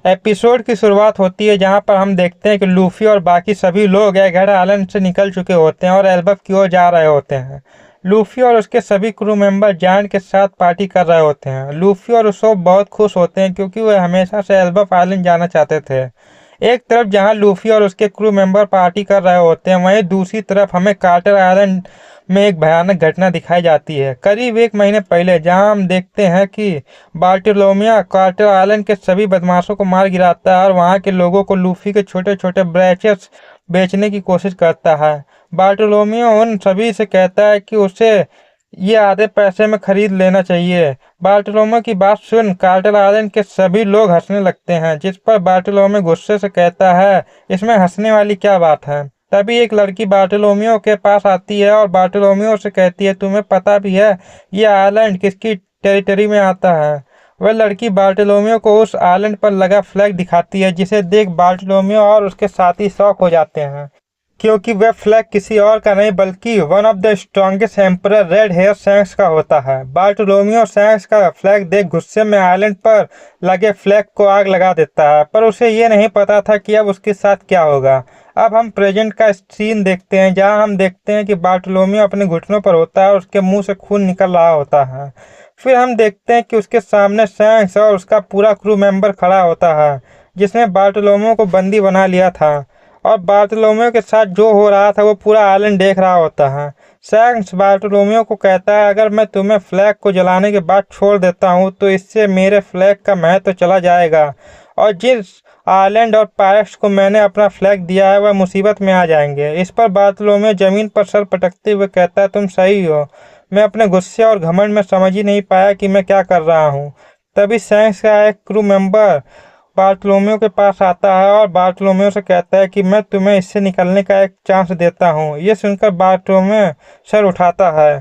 Episode की शुरुआत होती है जहां पर हम देखते हैं कि लूफी और बाकी सभी लोग एगहेड आइलैंड से निकल चुके होते हैं और एल्बफ की ओर जा रहे होते हैं। लूफी और उसके सभी क्रू मेंबर जॉन के साथ पार्टी कर रहे होते हैं। लूफी और उसोप बहुत खुश होते हैं क्योंकि वे हमेशा से एल्बफ आइलैंड जाना चाहते थे। एक तरफ जहां लूफी और उसके क्रू मेंबर पार्टी कर रहे होते हैं, वहीं दूसरी तरफ हमें कार्टर आइलैंड में एक भयानक घटना दिखाई जाती है। करीब एक महीने पहले जहां हम देखते हैं कि बार्टोलोमियो कार्टर आइलैंड के सभी बदमाशों को मार गिराता है और वहां के लोगों को लूफी के छोटे छोटे ब्रैचेस बेचने की कोशिश करता है। बार्टोलोमियो उन सभी से कहता है कि उसे ये आधे पैसे में खरीद लेना चाहिए। बार्टोलोमियो की बात सुन कार्टर आइलैंड के सभी लोग हंसने लगते हैं, जिस पर बार्टोलोमियो गुस्से से कहता है, इसमें हंसने वाली क्या बात है। तभी एक लड़की बार्टोलोमियो के पास आती है और बार्टोलोमियो से कहती है, तुम्हें पता भी है ये आइलैंड किसकी टेरिटरी में आता है। वह लड़की बार्टोलोमियो को उस आइलैंड पर लगा फ्लैग दिखाती है, जिसे देख बार्टोलोमियो और उसके साथी शॉक हो जाते हैं, क्योंकि वह फ्लैग किसी और का नहीं बल्कि one of the strongest emperor red hair Shanks का होता है। बार्टोलोमियो शैंक्स का फ्लैग देख गुस्से में आइलैंड पर लगे फ्लैग को आग लगा देता है, पर उसे ये नहीं पता था कि अब उसके साथ क्या होगा। अब हम प्रेजेंट का सीन देखते हैं जहां हम देखते हैं कि बार्टोलोमियो अपने घुटनों पर होता है और उसके मुंह से खून निकल रहा होता है। फिर हम देखते हैं कि उसके सामने शैंक्स और उसका पूरा क्रू मेंबर खड़ा होता है, जिसने बार्टोलोमियो को बंदी बना लिया था। और बार्टोलोमियो के साथ जो हो रहा था वो पूरा आइलैंड देख रहा होता है। शैंक्स बार्टोलोमियो को कहता है, अगर मैं तुम्हें फ्लैग को जलाने के बाद छोड़ देता हूँ तो इससे मेरे फ्लैग का महत्व तो चला जाएगा और जिस आइलैंड और पायरेट्स को मैंने अपना फ्लैग दिया है वह मुसीबत में आ जाएंगे। इस पर बार्टोलोमियो जमीन पर सर पटकते हुए कहता है, तुम सही हो, मैं अपने गुस्से और घमंड में समझ ही नहीं पाया कि मैं क्या कर रहा हूँ। तभी शैंक्स का एक क्रू मेंबर बार्टोलोमियो के पास आता है और बार्टोलोमियो से कहता है कि मैं तुम्हें इससे निकलने का एक चांस देता हूँ। ये सुनकर बार्टोलोमियो सर उठाता है।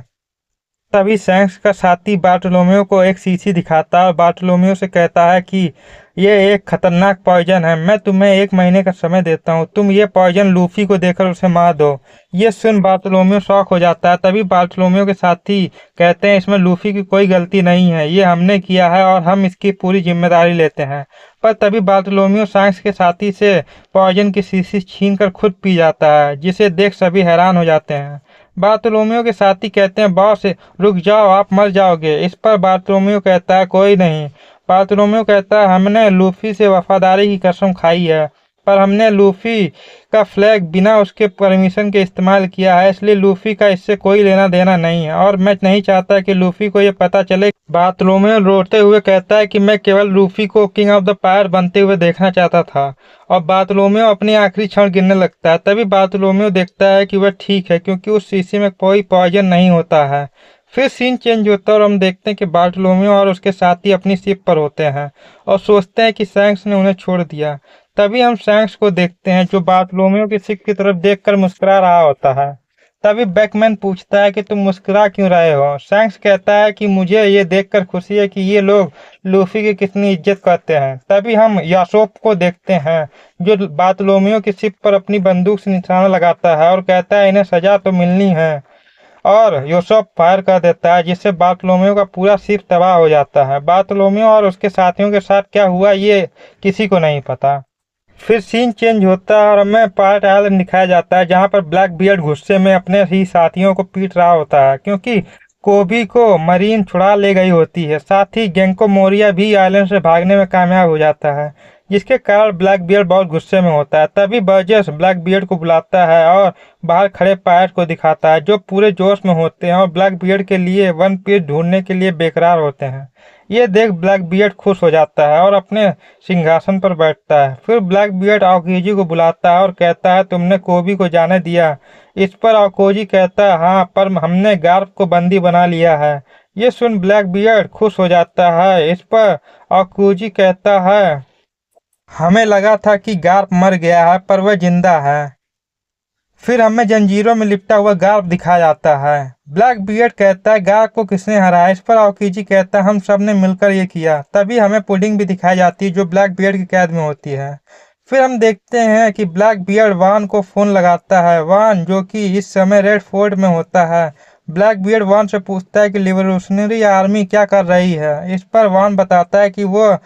तभी शैंक्स का साथी बार्टोलोमियो को एक शीशी दिखाता है और बार्टोलोमियो से कहता है कि ये एक खतरनाक पॉइजन है, मैं तुम्हें 1 महीने का समय देता हूँ, तुम ये पॉइजन लूफी को देकर उसे मार दो। ये सुन बार्टोलोमियो शॉक हो जाता है। तभी बार्टोलोमियो के साथी कहते हैं, इसमें लूफी की कोई गलती नहीं है, ये हमने किया है और हम इसकी पूरी जिम्मेदारी लेते हैं। पर तभी बार्टोलोमियो शैंक्स के साथी से पॉइजन की शीशी छीन कर खुद पी जाता है, जिसे देख सभी हैरान हो जाते हैं। बार्टोलोमियो के साथी कहते हैं, बॉस रुक जाओ, आप मर जाओगे। इस पर बार्टोलोमियो कहता है, कोई नहीं। बार्टोलोमियो कहता है, हमने लूफी से वफादारी की कसम खाई है, पर हमने लूफी का फ्लैग बिना उसके परमिशन के इस्तेमाल किया है, इसलिए लूफी का इससे कोई लेना देना नहीं है और मैं नहीं चाहता कि लूफी को ये पता चले। बार्टोलोमियो रोते हुए कहता है कि मैं केवल लूफी को किंग ऑफ द पायर बनते हुए देखना चाहता था और बार्टोलोमियो अपनी आखिरी क्षण गिनने लगता है। तभी बार्टोलोमियो देखता है कि वह ठीक है, क्योंकि उस शीशी में कोई पॉइजन नहीं होता है। फिर सीन चेंज होता है और हम देखते हैं कि बार्टोलोमियो और उसके साथी अपनी शिप पर होते हैं और सोचते हैं कि शैंक्स ने उन्हें छोड़ दिया। तभी हम शैंक्स को देखते हैं जो बार्टोलोमियो की शिप की तरफ देखकर मुस्कुरा रहा होता है। तभी बैकमैन पूछता है कि तुम मुस्कुरा क्यों रहे हो। शैंक्स कहता है कि मुझे ये देखकर खुशी है कि ये लोग लूफी की कितनी इज्जत करते हैं। तभी हम यासोप को देखते हैं जो बार्टोलोमियो की शिप पर अपनी बंदूक से निशाना लगाता है और कहता है, इन्हें सजा तो मिलनी है। और यूसुफ फायर कर देता है, जिससे बार्टोलोमियो का पूरा शिप तबाह हो जाता है। बार्टोलोमियो और उसके साथियों के साथ क्या हुआ ये किसी को नहीं पता। फिर सीन चेंज होता है और हमें पार्ट आइलैंड दिखाया जाता है जहां पर ब्लैक बियर्ड गुस्से में अपने ही साथियों को पीट रहा होता है, क्योंकि कोबी को मरीन छुड़ा ले गई होती है। साथ ही गेंको मोरिया भी आइलैंड से भागने में कामयाब हो जाता है, जिसके कारण ब्लैक बियर्ड बहुत गुस्से में होता है। तभी बर्जेस ब्लैक बियर्ड को बुलाता है और बाहर खड़े पायरेट को दिखाता है, जो पूरे जोश में होते हैं और ब्लैक बियर्ड के लिए वन पीस ढूंढने के लिए बेकरार होते हैं। ये देख ब्लैक बियर्ड खुश हो जाता है और अपने सिंहासन पर बैठता है। फिर ब्लैक बियर्ड आकोजी को बुलाता है और कहता है, तुमने कोबी को जाने दिया। इस पर आकोजी कहता है, हाँ, पर हमने गार्प को बंदी बना लिया है। ये सुन ब्लैक बियर्ड खुश हो जाता है। इस पर आकोजी कहता है, हमें लगा था कि गार्प मर गया है, पर वह जिंदा है। फिर हमें जंजीरों में लिपटा हुआ गार्प दिखाया जाता है। ब्लैक बियर्ड कहता है, गार्प को किसने हराया। इस पर आकोजी कहता है, हम सब ने मिलकर ये किया। तभी हमें पुडिंग भी दिखाई जाती है जो ब्लैक बियर्ड की कैद में होती है। फिर हम देखते हैं कि ब्लैक बियर्ड वान को फोन लगाता है। वान जो कि इस समय रेड फोर्ट में होता है। ब्लैक बियर्ड वान से पूछता है कि लिबरेशनरी आर्मी क्या कर रही है। इस पर वान बताता है कि वो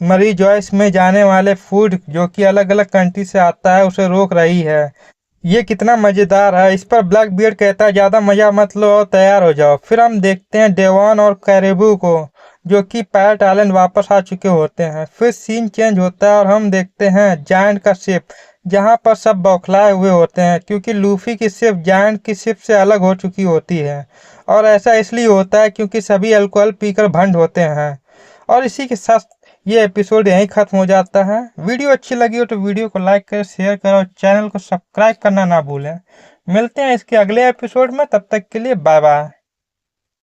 मरी जॉयस में जाने वाले फूड जो कि अलग अलग कंट्री से आता है उसे रोक रही है। ये कितना मज़ेदार है। इस पर ब्लैक बियर्ड कहता है ज़्यादा मज़ा मत लो और तैयार हो जाओ। फिर हम देखते हैं डेवान और कैरेबू को जो कि पैरेट आइलैंड वापस आ चुके होते हैं। फिर सीन चेंज होता है और हम देखते हैं जायंट का शिप जहां पर सब बौखलाए हुए होते हैं क्योंकि लूफी की शिप जायंट की शिप से अलग हो चुकी होती है। और ऐसा इसलिए होता है क्योंकि सभी अल्कोहल पीकर भंड होते हैं। और इसी के साथ ये एपिसोड यहीं खत्म हो जाता है। वीडियो अच्छी लगी हो तो वीडियो को लाइक करें, शेयर करें और चैनल को सब्सक्राइब करना ना भूलें। मिलते हैं इसके अगले एपिसोड में, तब तक के लिए बाय बाय।